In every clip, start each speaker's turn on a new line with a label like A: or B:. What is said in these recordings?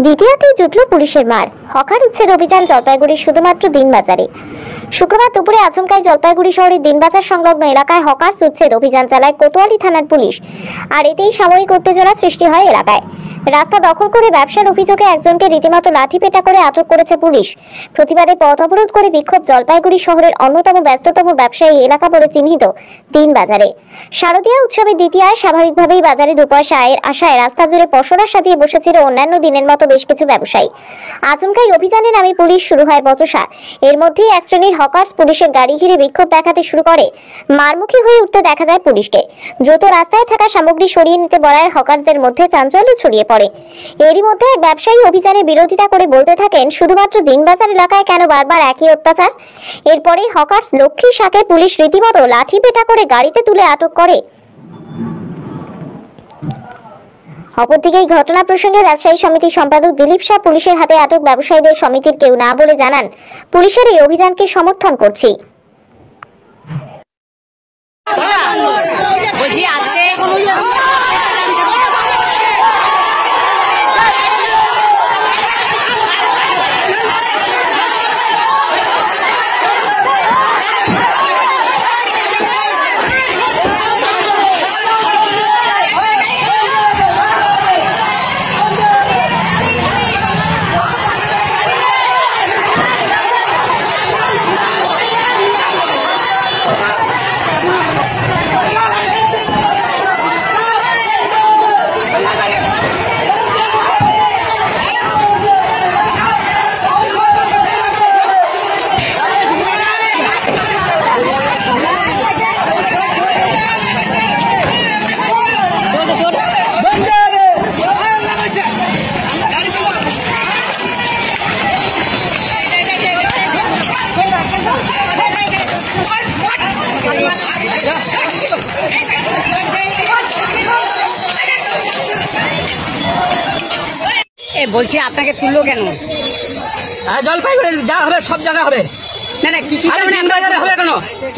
A: দ্বিতীয়তেই জুটল পুলিশের মার। হকার উচ্ছেদ অভিযান জলপাইগুড়ির শুধুমাত্র দিনবাজারে। শুক্রবার দুপুরে আচমকাই জলপাইগুড়ি শহরের দিনবাজার সংলগ্ন এলাকায় হকার উচ্ছেদ অভিযান চালায় কোতোয়ালি থানার পুলিশ। আর এতেই সাময়িক উত্তেজনা সৃষ্টি হয় এলাকায়। রাস্তা দখল করে ব্যবসার অভিযোগে একজনকে রীতিমতো লাঠিপেটা করে আটক করেছে পুলিশ। প্রতিবাদে পথ অবরোধ করে বিক্ষোভ জলপাইগুড়ি শহরের অন্যতম ব্যস্ততম ব্যবসায়ী এলাকা বলে চিহ্নিত দিনবাজারে। শারদীয়া উৎসবের দ্বিতীয়ায় স্বাভাবিকভাবেই বাজারে দুপয়সা আয়ের আশায় রাস্তা জুড়ে পসরা সাজিয়ে বসেছিল অন্যান্য দিনের মতো বেশ কিছু ব্যবসায়ী। আচমকাই অভিযানে নামে পুলিশ, শুরু হয় বচসা। এর মধ্যেই এক শ্রেণীর হকার্স পুলিশের গাড়ি ঘিরে বিক্ষোভ দেখাতে শুরু করে। মারমুখী হয়ে উঠতে দেখা যায় পুলিশকে। দ্রুত রাস্তায় থাকা সামগ্রী সরিয়ে নিতে বলায় হকারদের মধ্যে চাঞ্চল্য ছড়িয়ে পড়ে। এরই মধ্যে এক ব্যবসায়ী অভিযানের বিরোধিতা করে বলতে থাকেন, শুধুমাত্র দিনবাজার এলাকায় কেন বারবার একই অত্যাচার। এরপরে হকার্স লক্ষ্মী শাকে পুলিশ রীতিমতো লাঠিপেটা করে গাড়িতে তুলে আটক করে। অপরদিকে এই ঘটনা প্রসঙ্গে ব্যবসায়ী সমিতির সম্পাদক দিলীপ শাহ পুলিশের হাতে আটক ব্যবসায়ীদের সমিতির কেউ না বলে জানান, পুলিশের এই অভিযানকে সমর্থন করছি।
B: বলছি আপনাকে তুললো কেন?
C: জলপাইগুড়ি যা হবে সব জায়গা হবে।
B: না না, কি কারণে
C: দিনবাজারে হবে কেন?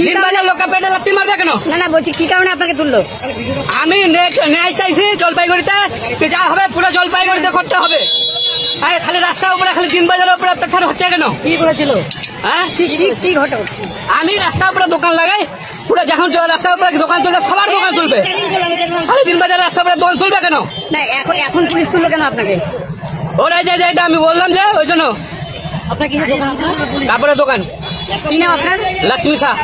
C: দিনবাজার লোক পেটে লাথি মারবে কেন?
B: না না, বলছি কি কারণে আপনাকে তুললো?
C: আমি ন্যায় চাইছি জলপাইগুড়িতে, যা হবে পুরো জলপাইগুড়িতে করতে হবে। খালি রাস্তার উপরে, খালি দিনবাজারের উপরে অত্যাচার হচ্ছে কেন?
B: কি করেছিল?
C: হ্যাঁ,
B: কি ঘটে?
C: আমি রাস্তার উপরে দোকান লাগাই, পুরো যখন রাস্তার উপরে দোকান তুলবে সবার দোকান তুলবে, খালি দিনবাজার রাস্তার উপরে দোকান তুলবে কেন?
B: না, এখন পুলিশ তুললো কেন আপনাকে?
C: ওরাই যে এটা আমি বললাম যে ওই জন্য।
B: আপনার কি দোকান?
C: কাপড়ের দোকান।
B: কি নাম আপনার?
C: লক্ষ্মী শাহ।